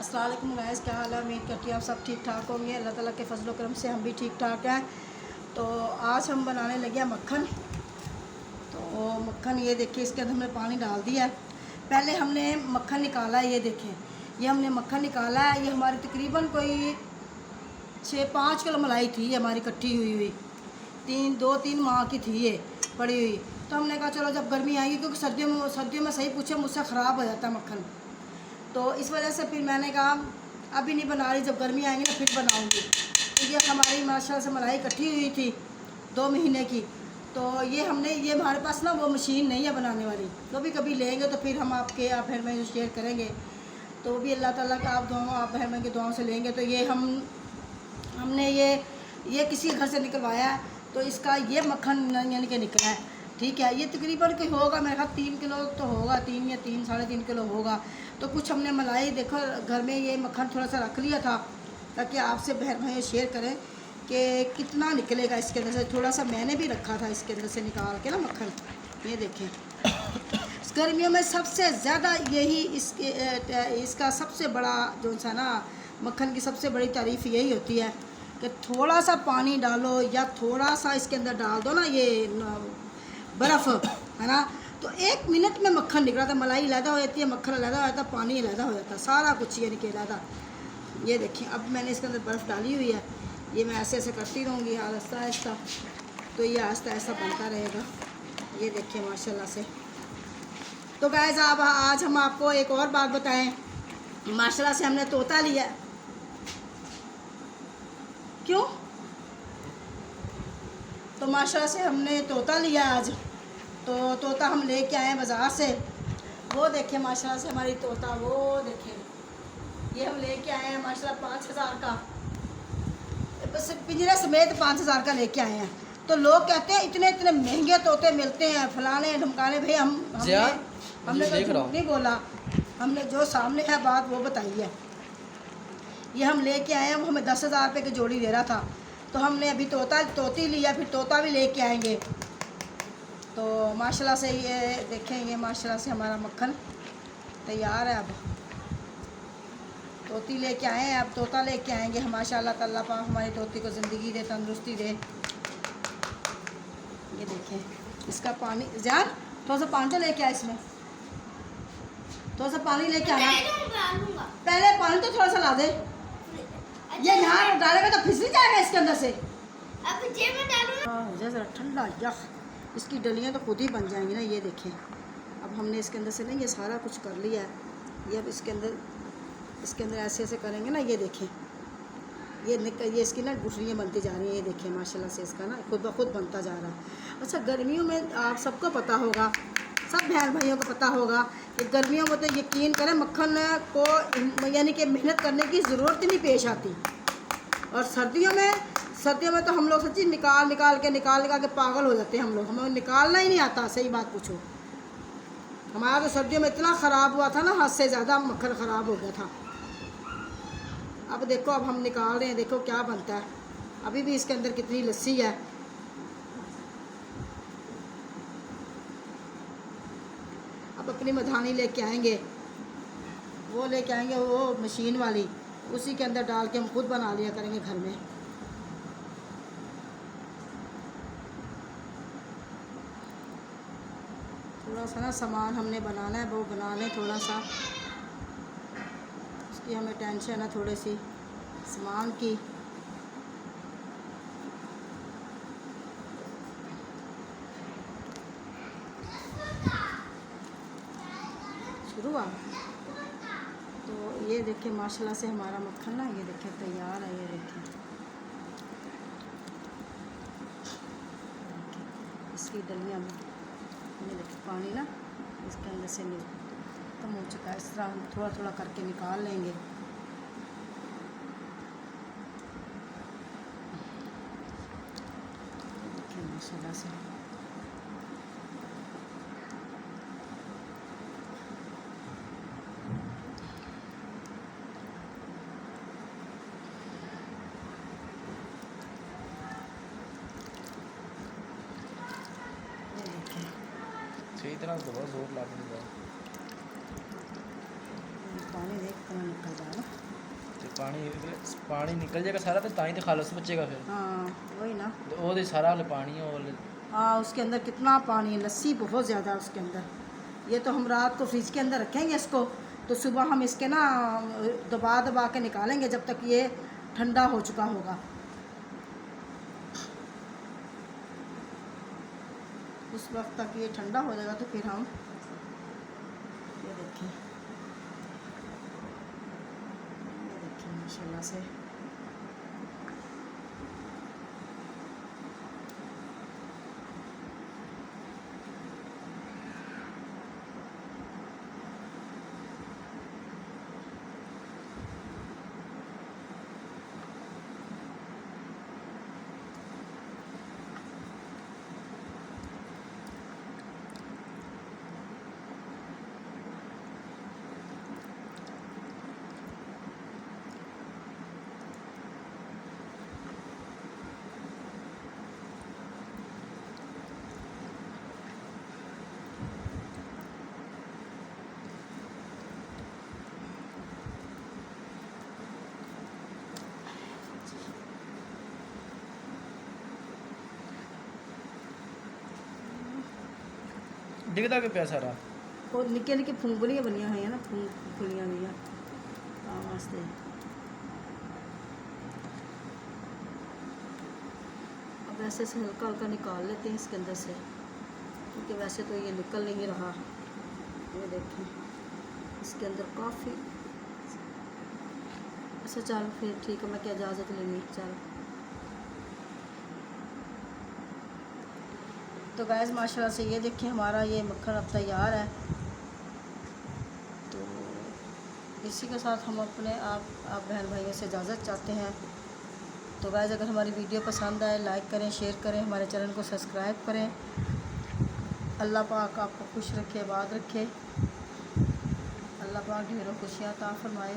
अस्सलाम वालेकुम गाइस, क्या हाल है। उम्मीद करती हूँ आप सब ठीक ठाक होंगे। अल्लाह ताला के फजल करम से हम भी ठीक ठाक हैं। तो आज हम बनाने लगे हैं मक्खन। तो मक्खन ये देखिए, इसके अंदर हमने पानी डाल दिया है। पहले हमने मक्खन निकाला है, ये देखें, ये हमने मक्खन निकाला है। ये हमारी तकरीबन कोई 6-5 किलो मलाई थी हमारी इकट्ठी हुई हुई, 2-3 माह की थी ये पड़ी हुई। तो हमने कहा चलो जब गर्मी आएगी, क्योंकि सर्दियों में सही पूछे मुझसे ख़राब हो जाता है मक्खन। तो इस वजह से फिर मैंने कहा अभी नहीं बना रही, जब गर्मी आएंगी ना फिर बनाऊंगी। तो ये हमारी माशाल्लाह से मलाई इकट्ठी हुई थी 2 महीने की। तो ये हमारे पास ना वो मशीन नहीं है बनाने वाली, तो भी कभी लेंगे तो फिर हम आप बहन भाई शेयर करेंगे। तो भी अल्लाह ताला का आप बहन भाई की दुआओं से लेंगे। तो ये हमने ये किसी घर से निकलवाया है। तो इसका ये मक्खन यानी कि निकला है, ठीक है। ये तकरीबन कोई होगा, मेरे ख्याल 3 किलो तो होगा, 3 या 3-3.5 किलो होगा। तो कुछ हमने मलाई देखो घर में ये मक्खन थोड़ा सा रख लिया था, ताकि आपसे बहन भाई शेयर करें कि कितना निकलेगा इसके अंदर से। थोड़ा सा मैंने भी रखा था इसके अंदर से निकाल के ना मक्खन। ये देखें, गर्मियों में सबसे ज़्यादा यही इसका सबसे बड़ा जो सा ना मक्खन की सबसे बड़ी तारीफ़ यही होती है कि थोड़ा सा पानी डालो या थोड़ा सा इसके अंदर डाल दो ना ये बर्फ़, है ना। तो 1 मिनट में मक्खन निकला था। मलाई अलहदा हो जाती है, मक्खन अलहदा हो जाता है, पानी अलहदा हो जाता है, सारा कुछ ये निकला था। ये देखिए, अब मैंने इसके अंदर बर्फ़ डाली हुई है। ये मैं ऐसे ऐसे करती रहूँगी आहिस्ता आहिस्ता, तो ये आहिस्ता आहिस्ता बनता रहेगा। ये देखिए माशाल्लाह से। तो गाइस अब आज हम आपको एक और बात बताएं। माशाल्लाह से हमने तोता लिया। क्यों? तो माशाल्लाह से हमने तोता लिया आज। तो तोता हम लेके आए बाज़ार से। वो देखें माशाल्लाह से हमारी तोता, वो देखें, ये हम लेके आए हैं माशाल्लाह 5,000 का, बस पिंजरे समेत 5,000 का लेके आए हैं। तो लोग कहते हैं इतने इतने महंगे तोते मिलते हैं, फलाने ढमकाने। भाई हमने तो झूठ नहीं बोला, हमने जो सामने है बात वो बताई है। ये हम लेके आए हैं, वो हमें 10,000 रुपये की जोड़ी दे रहा था। तो हमने अभी तोती लिया, फिर तोता भी लेके आएंगे। तो माशाल्लाह से ये देखें, ये माशाल्लाह से हमारा मक्खन तैयार है। अब तोती लेके आए हैं, अब तोता लेके आएंगे। माशाल्लाह ताला पाक हमारी तोती को ज़िंदगी दे, तंदुरुस्ती दे। ये देखें इसका पानी, जान थोड़ा सा पानी तो लेके आए, इसमें थोड़ा सा पानी लेके आना। पहले पानी तो थोड़ा सा ला दे। ये यहाँ डालेगा तो फिसल जाएगा इसके अंदर से। अब जेब में डालूं। जरा ठंडा यख, इसकी डलियाँ तो खुद ही बन जाएंगी ना। ये देखें, अब हमने इसके अंदर से ना ये सारा कुछ कर लिया है। ये अब इसके अंदर ऐसे ऐसे करेंगे ना। ये देखें, ये इसकी ना गुठलियाँ बनती जा रही हैं। ये देखें माशाल्लाह से इसका ना खुद ब खुद बनता जा रहा है। अच्छा, गर्मियों में आप सबको पता होगा, सब बहन भाइयों को पता होगा कि गर्मियों में तो यकीन करें मक्खन को यानी कि मेहनत करने की ज़रूरत ही नहीं पेश आती। और सर्दियों में तो हम लोग सच्ची निकाल के पागल हो जाते हैं हम लोग। हमें निकालना ही नहीं आता, सही बात पूछो। हमारा तो सर्दियों में इतना ख़राब हुआ था ना, हद से ज़्यादा मक्खन ख़राब हो गया था। अब देखो, अब हम निकाल रहे हैं, देखो क्या बनता है। अभी भी इसके अंदर कितनी लस्सी है। अब अपनी मधानी लेके आएंगे, वो लेके आएंगे, वो मशीन वाली, उसी के अंदर डाल के हम खुद बना लिया करेंगे घर में। थोड़ा सा ना सामान हमने बनाना है, वो बना लें थोड़ा सा, उसकी हमें टेंशन है थोड़ी सी सामान की। शुरू हुआ। तो ये देखें माशाल्लाह से हमारा मक्खन ना, ये देखें तैयार है। ये देखें इसकी डलियाँ में, ये देखें पानी ना इसके अंदर से कम हो चुका है। इस तरह हम थोड़ा थोड़ा करके निकाल लेंगे। देखें माशाल्लाह से इतना बहुत जोर ला दूँगा। पानी देख कहाँ निकल रहा है ना। तो पानी निकल जाएगा सारा, तो ताई तो खालस बचेगा फिर। हाँ वही ना। तो वो तो सारा वाले पानी है वाले। हाँ उसके अंदर कितना पानी है, लस्सी बहुत ज़्यादा है उसके अंदर। ये तो हम रात को फ्रिज के अंदर रखेंगे इसको, तो सुबह हम इसके ना दबा दबा के निकालेंगे जब तक ये ठंडा हो चुका होगा। उस वक्त तक ये ठंडा हो जाएगा तो फिर हम ये देखिए माशाल्लाह से दिखता कि प्या सारा। और निक्के निक्के फुंगलियाँ बनिया हुई हैं ना, फुंगलियाँ भी हैं वास्ते। अब ऐसे से हल्का हल्का निकाल लेते हैं इसके अंदर से, क्योंकि वैसे तो ये निकल नहीं रहा। ये देखें इसके अंदर काफ़ी। अच्छा चल फिर ठीक है, मैं क्या इजाज़त लेनी। चल तो गैस माशाल्लाह से ये देखें हमारा ये मक्खन अब तैयार है। तो इसी के साथ हम अपने आप बहन भाइयों से इजाज़त चाहते हैं। तो गैस अगर हमारी वीडियो पसंद आए लाइक करें, शेयर करें, हमारे चैनल को सब्सक्राइब करें। अल्लाह पाक आपको खुश रखे, आबाद रखे। अल्लाह पाक ढेरों खुशियाँ अता फरमाए।